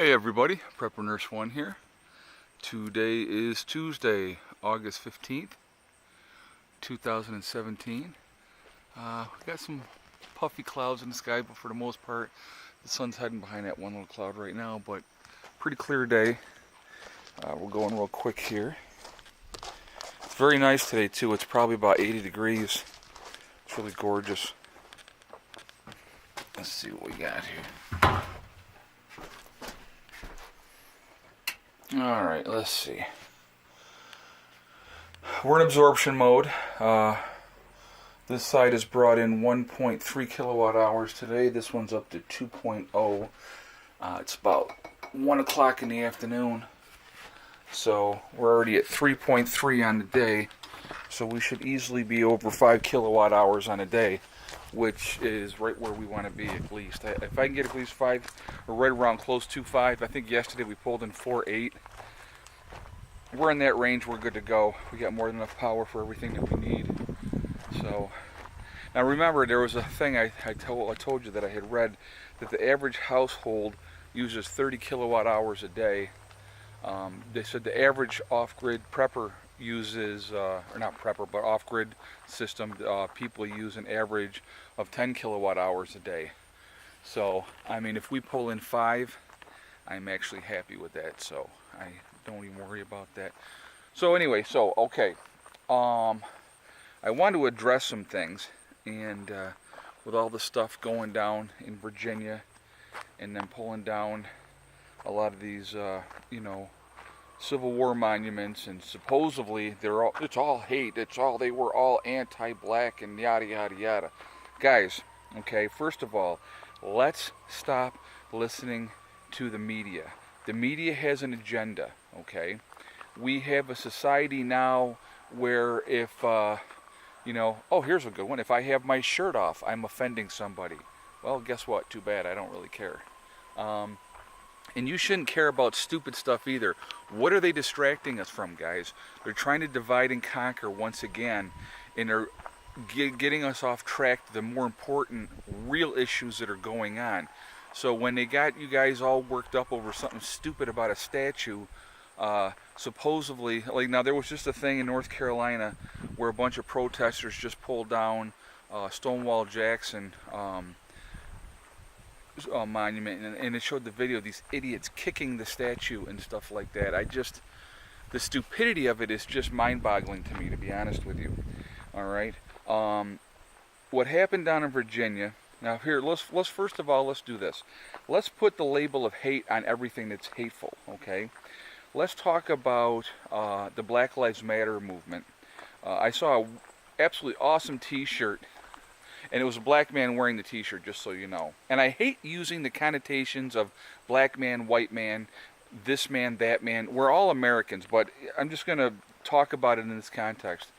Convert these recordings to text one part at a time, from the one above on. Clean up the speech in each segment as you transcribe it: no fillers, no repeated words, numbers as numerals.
Hey everybody, Prepper Nurse 1 here. Today is Tuesday, August 15th, 2017. We got some puffy clouds in the sky, but for the most part, the sun's hiding behind that one little cloud right now, but pretty clear day. We're going real quick here. It's very nice today too. It's probably about 80 degrees. It's really gorgeous. Let's see what we got here. Alright, let's see. We're in absorption mode. This side has brought in 1.3 kilowatt hours today. This one's up to 2.0. It's about 1 o'clock in the afternoon. So we're already at 3.3 on the day. So we should easily be over 5 kilowatt hours on a day, which is right where we want to be at least. If I can get at least 5, or right around close to 5, I think yesterday we pulled in 4.8. We're in that range, we're good to go. We got more than enough power for everything that we need. So, now remember, there was a thing I told you that I had read, that the average household uses 30 kilowatt hours a day. They said the average off-grid prepper uses, or not prepper, but off-grid system, people use an average of 10 kilowatt hours a day. So, I mean, if we pull in 5, I'm actually happy with that, so I don't even worry about that. So anyway, okay. I want to address some things, and with all the stuff going down in Virginia, and then pulling down a lot of these, Civil War monuments, and supposedly it's all hate. They were all anti-black and yada yada yada. Guys, okay, first of all, let's stop listening to the media. The media has an agenda, okay? We have a society now where if, oh, here's a good one. If I have my shirt off, I'm offending somebody. Well, guess what? Too bad. I don't really care. And you shouldn't care about stupid stuff either. What are they distracting us from, guys? They're trying to divide and conquer once again, and they're getting us off track to the more important, real issues that are going on. So when they got you guys all worked up over something stupid about a statue, supposedly, like, now there was just a thing in North Carolina where a bunch of protesters just pulled down Stonewall Jackson monument, and it showed the video of these idiots kicking the statue and stuff like that. The stupidity of it is just mind-boggling to me, to be honest with you. All right. What happened down in Virginia? Now here, let's first of all, let's do this. Let's put the label of hate on everything that's hateful. Okay. Let's talk about the Black Lives Matter movement. I saw an absolutely awesome T-shirt. And it was a black man wearing the T-shirt, just so you know. And I hate using the connotations of black man, white man, this man, that man. We're all Americans, but I'm just going to talk about it in this context.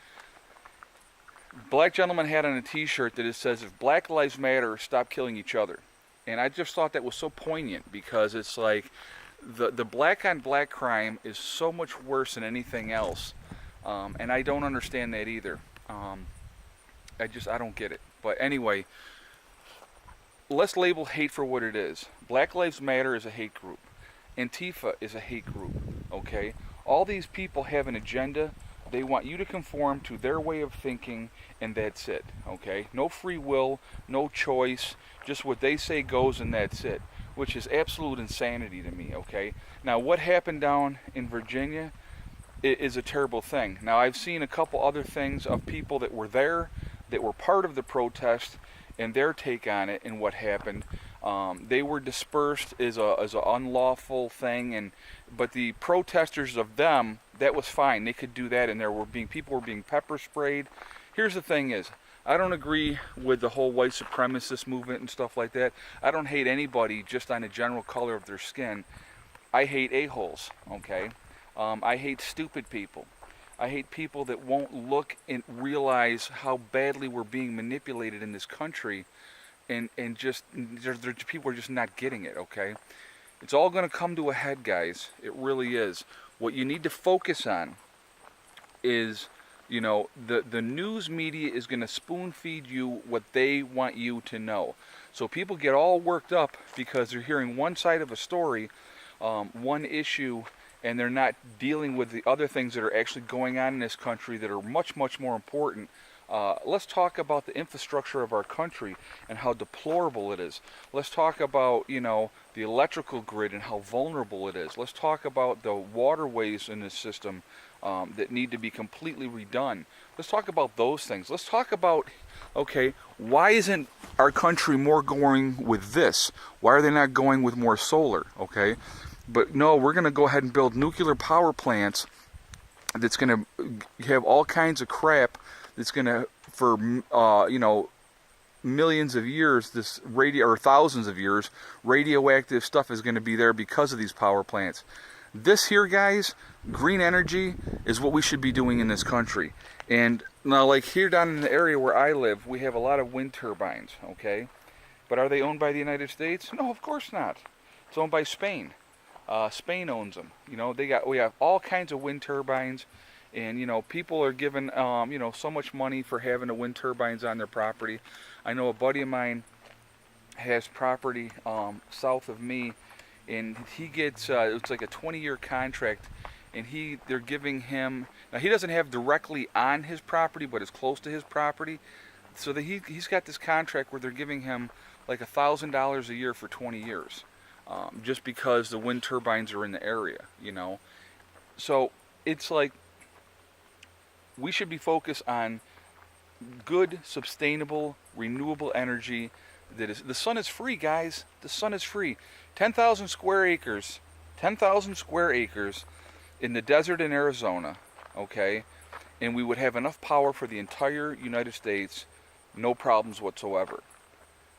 Black gentleman had on a T-shirt that it says, "If Black Lives Matter, stop killing each other." And I just thought that was so poignant, because it's like the black on black crime is so much worse than anything else. And I don't understand that either. I don't get it. But anyway, let's label hate for what it is. Black Lives Matter is a hate group. Antifa is a hate group, okay? All these people have an agenda. They want you to conform to their way of thinking, and that's it, okay? No free will, no choice, just what they say goes, and that's it, which is absolute insanity to me, okay? Now, what happened down in Virginia is a terrible thing. Now, I've seen a couple other things of people that were there, that were part of the protest, and their take on it and what happened. They were dispersed as an unlawful thing, but the protesters of them, that was fine. They could do that, and people were being pepper sprayed. Here's the thing is, I don't agree with the whole white supremacist movement and stuff like that. I don't hate anybody just on the general color of their skin. I hate a-holes, okay? I hate stupid people. I hate people that won't look and realize how badly we're being manipulated in this country, and people are just not getting it, okay? It's all going to come to a head, guys. It really is. What you need to focus on is, the news media is going to spoon feed you what they want you to know. So people get all worked up because they're hearing one side of a story, one issue, and they're not dealing with the other things that are actually going on in this country that are much, much more important. Let's talk about the infrastructure of our country and how deplorable it is. Let's talk about, the electrical grid and how vulnerable it is. Let's talk about the waterways in this system that need to be completely redone. Let's talk about those things. Let's talk about, okay, why isn't our country more going with this? Why are they not going with more solar, okay? But no, we're going to go ahead and build nuclear power plants that's going to have all kinds of crap that's going to, for, millions of years, or thousands of years, radioactive stuff is going to be there because of these power plants. This here, guys, green energy is what we should be doing in this country. And now, like here down in the area where I live, we have a lot of wind turbines, okay? But are they owned by the United States? No, of course not. It's owned by Spain. Spain owns them. We have all kinds of wind turbines, and people are given so much money for having the wind turbines on their property. I know a buddy of mine has property south of me, and he gets it's like a 20-year contract, and they're giving him, now he doesn't have directly on his property, but it's close to his property, so that he's got this contract where they're giving him like $1,000 a year for 20 years. Just because the wind turbines are in the area, So it's like we should be focused on good, sustainable, renewable energy. The sun is free, guys. The sun is free. 10,000 square acres. 10,000 square acres in the desert in Arizona, okay? And we would have enough power for the entire United States, no problems whatsoever.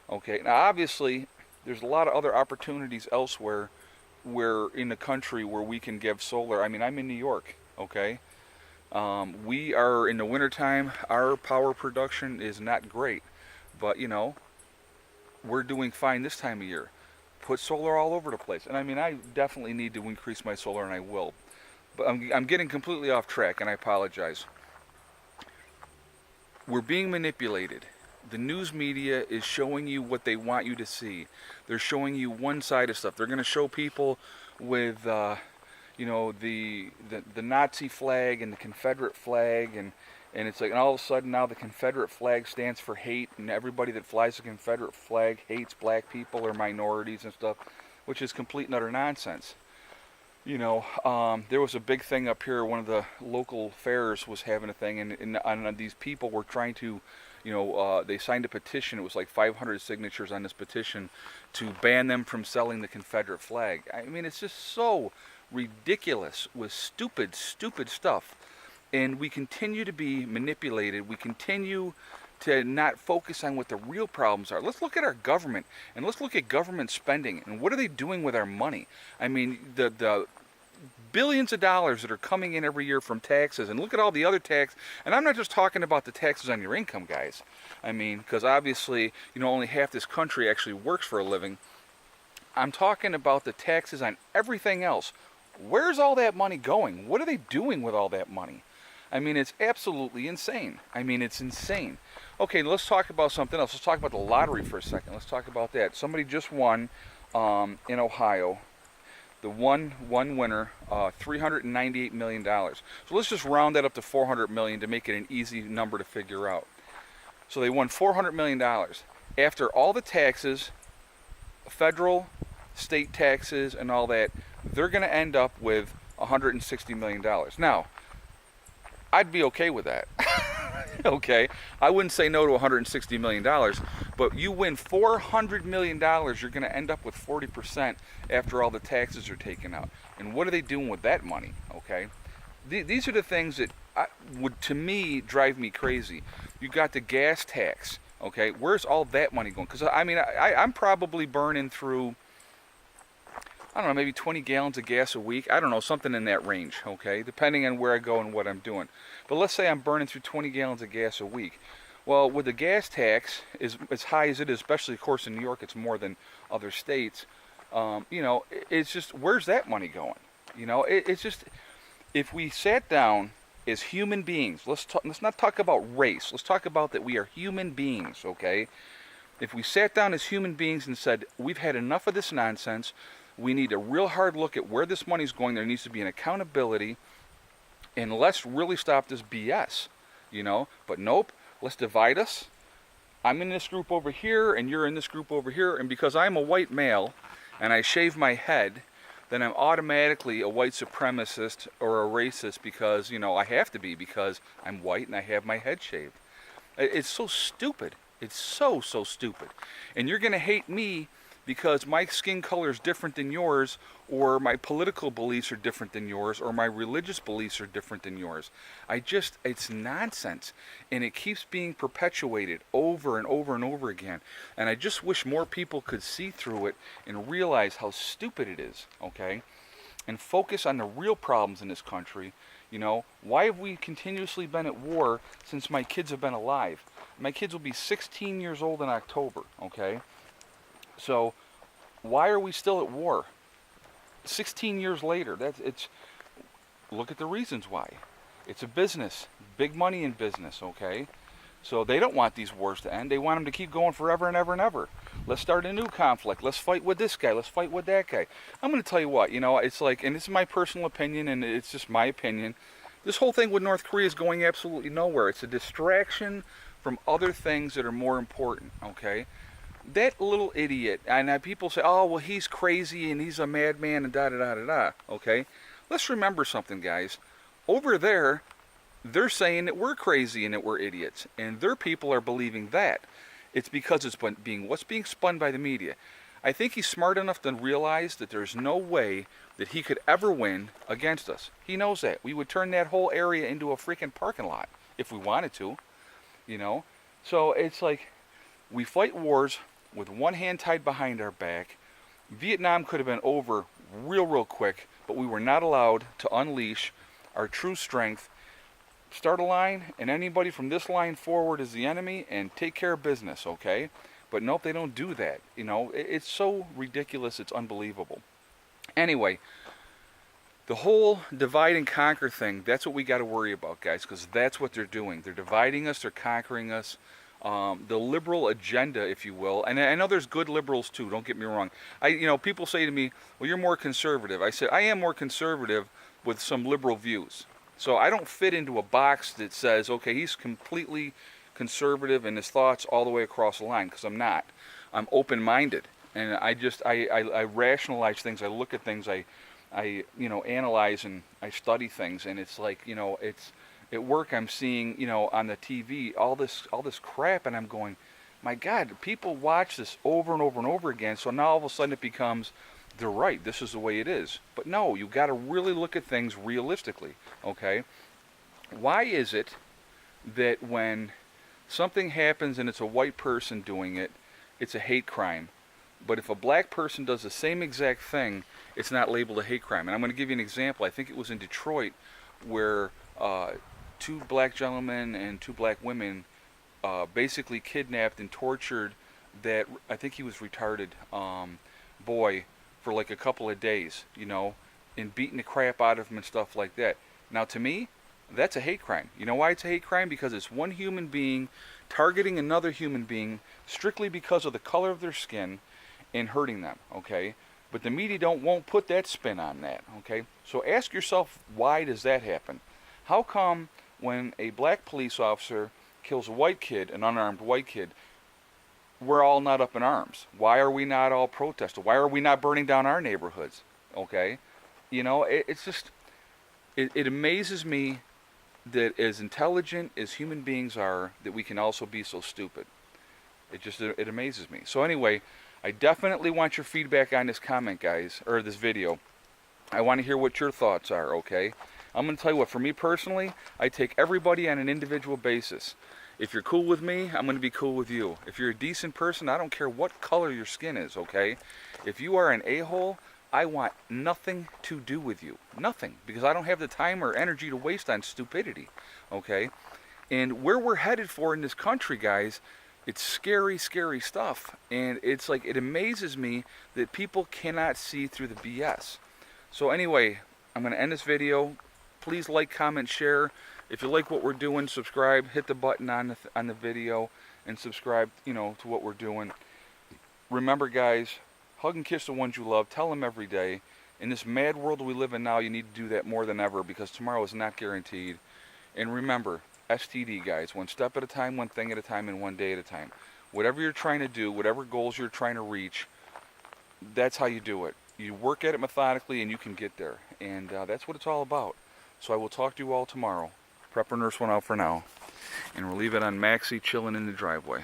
Okay, now obviously, there's a lot of other opportunities elsewhere where in the country where we can give solar. I mean, I'm in New York, okay? We are, in the wintertime, our power production is not great. But, we're doing fine this time of year. Put solar all over the place. And I mean, I definitely need to increase my solar, and I will. But I'm getting completely off track, and I apologize. We're being manipulated. The news media is showing you what they want you to see. They're showing you one side of stuff. They're going to show people with, the Nazi flag and the Confederate flag, and it's like, and all of a sudden now the Confederate flag stands for hate, and everybody that flies the Confederate flag hates black people or minorities and stuff, which is complete and utter nonsense. There was a big thing up here. One of the local fairs was having a thing, and these people were trying to, they signed a petition. It was like 500 signatures on this petition to ban them from selling the Confederate flag. I mean, it's just so ridiculous with stupid stuff. And we continue to be manipulated. We continue to not focus on what the real problems are. Let's look at our government, and let's look at government spending, and what are they doing with our money? I mean, the billions of dollars that are coming in every year from taxes, and look at all the other tax, and I'm not just talking about the taxes on your income, guys. I mean, because obviously, only half this country actually works for a living. I'm talking about the taxes on everything else. Where's all that money going? What are they doing with all that money? I mean, it's absolutely insane. I mean, it's insane. Okay, let's talk about something else. Let's talk about the lottery for a second. Let's talk about that. Somebody just won in Ohio. The one winner, $398 million. So let's just round that up to $400 million to make it an easy number to figure out. So they won $400 million. After all the taxes, federal, state taxes, and all that, they're going to end up with $160 million. Now, I'd be okay with that. Okay, I wouldn't say no to $160 million, but you win $400 million, you're going to end up with 40% after all the taxes are taken out. And what are they doing with that money? Okay, these are the things that would, to me, drive me crazy. You got the gas tax. Okay, where's all that money going? Because I mean, I'm probably burning through, I don't know, maybe 20 gallons of gas a week. I don't know, something in that range, okay, depending on where I go and what I'm doing. But let's say I'm burning through 20 gallons of gas a week. Well, with the gas tax, as high as it is, especially, of course, in New York, it's more than other states, it's just, where's that money going? It's just, if we sat down as human beings, let's not talk about race. Let's talk about that we are human beings, okay? If we sat down as human beings and said, we've had enough of this nonsense, We need a real hard look at where this money's going. There needs to be an accountability, and let's really stop this BS, you know. But nope, let's divide us. I'm in this group over here, and you're in this group over here, and because I'm a white male, and I shave my head, then I'm automatically a white supremacist or a racist because, you know, I have to be because I'm white and I have my head shaved. It's so stupid. It's so stupid. And you're going to hate me because my skin color is different than yours, or my political beliefs are different than yours, or my religious beliefs are different than yours. It's nonsense. And it keeps being perpetuated over and over and over again. And I just wish more people could see through it and realize how stupid it is, okay? And focus on the real problems in this country. You know, why have we continuously been at war since my kids have been alive? My kids will be 16 years old in October, okay? So, why are we still at war? 16 years later, look at the reasons why. It's a business, big money in business, okay? So they don't want these wars to end. They want them to keep going forever and ever and ever. Let's start a new conflict. Let's fight with this guy. Let's fight with that guy. I'm going to tell you what, you know, it's like, and this is my personal opinion, and it's just my opinion. This whole thing with North Korea is going absolutely nowhere. It's a distraction from other things that are more important, okay? That little idiot, and people say, oh, well, he's crazy and he's a madman and da-da-da-da-da, okay? Let's remember something, guys. Over there, they're saying that we're crazy and that we're idiots, and their people are believing that. It's because it's what's being spun by the media. I think he's smart enough to realize that there's no way that he could ever win against us. He knows that. We would turn that whole area into a freaking parking lot if we wanted to, you know? So it's like, we fight wars with one hand tied behind our back. Vietnam could have been over real quick, but we were not allowed to unleash our true strength. Start a line, and anybody from this line forward is the enemy, and take care of business, okay? But nope, they don't do that. You know, it's so ridiculous, it's unbelievable. Anyway, the whole divide and conquer thing, that's what we got to worry about, guys, because that's what they're doing. They're dividing us, they're conquering us. The liberal agenda, if you will, and I know there's good liberals too, don't get me wrong. You know, people say to me, well, you're more conservative. I said, I am more conservative with some liberal views. So I don't fit into a box that says, okay, he's completely conservative in his thoughts all the way across the line, because I'm not. I'm open-minded, and I rationalize things, I look at things, I you know, analyze and I study things, and it's like, you know, it's at work I'm seeing, you know, on the TV all this crap, and I'm going, my God, people watch this over and over and over again, so now all of a sudden it becomes, they're right, this is the way it is. But no, you got to really look at things realistically, okay? Why is it that when something happens and it's a white person doing it, it's a hate crime, but if a black person does the same exact thing, it's not labeled a hate crime? And I'm going to give you an example. I think it was in Detroit where two black gentlemen and two black women basically kidnapped and tortured that, I think he was retarded, boy for like a couple of days, you know, and beating the crap out of him and stuff like that. Now, to me, that's a hate crime. You know why it's a hate crime? Because it's one human being targeting another human being strictly because of the color of their skin and hurting them, okay? But the media won't put that spin on that, okay? So ask yourself, why does that happen? How come when a black police officer kills a white kid, an unarmed white kid, we're all not up in arms? Why are we not all protesting? Why are we not burning down our neighborhoods? Okay? You know, it's just, it amazes me that as intelligent as human beings are, that we can also be so stupid. It amazes me. So anyway, I definitely want your feedback on this comment, guys, or this video. I want to hear what your thoughts are, okay? I'm going to tell you what, for me personally, I take everybody on an individual basis. If you're cool with me, I'm going to be cool with you. If you're a decent person, I don't care what color your skin is, okay? If you are an a-hole, I want nothing to do with you. Nothing. Because I don't have the time or energy to waste on stupidity, okay? And where we're headed for in this country, guys, it's scary, scary stuff. And it's like, it amazes me that people cannot see through the BS. So anyway, I'm going to end this video. Please like, comment, share. If you like what we're doing, subscribe. Hit the button on the video and subscribe, you know, to what we're doing. Remember, guys, Hug and kiss the ones you love. Tell them every day. In this mad world we live in now, you need to do that more than ever because tomorrow is not guaranteed. And remember, STD, guys, one step at a time, one thing at a time, and one day at a time. Whatever you're trying to do, whatever goals you're trying to reach, that's how you do it. You work at it methodically and you can get there. And that's what it's all about. So I will talk to you all tomorrow. Prepper Nurse 1 out for now. And we'll leave it on Maxie chilling in the driveway.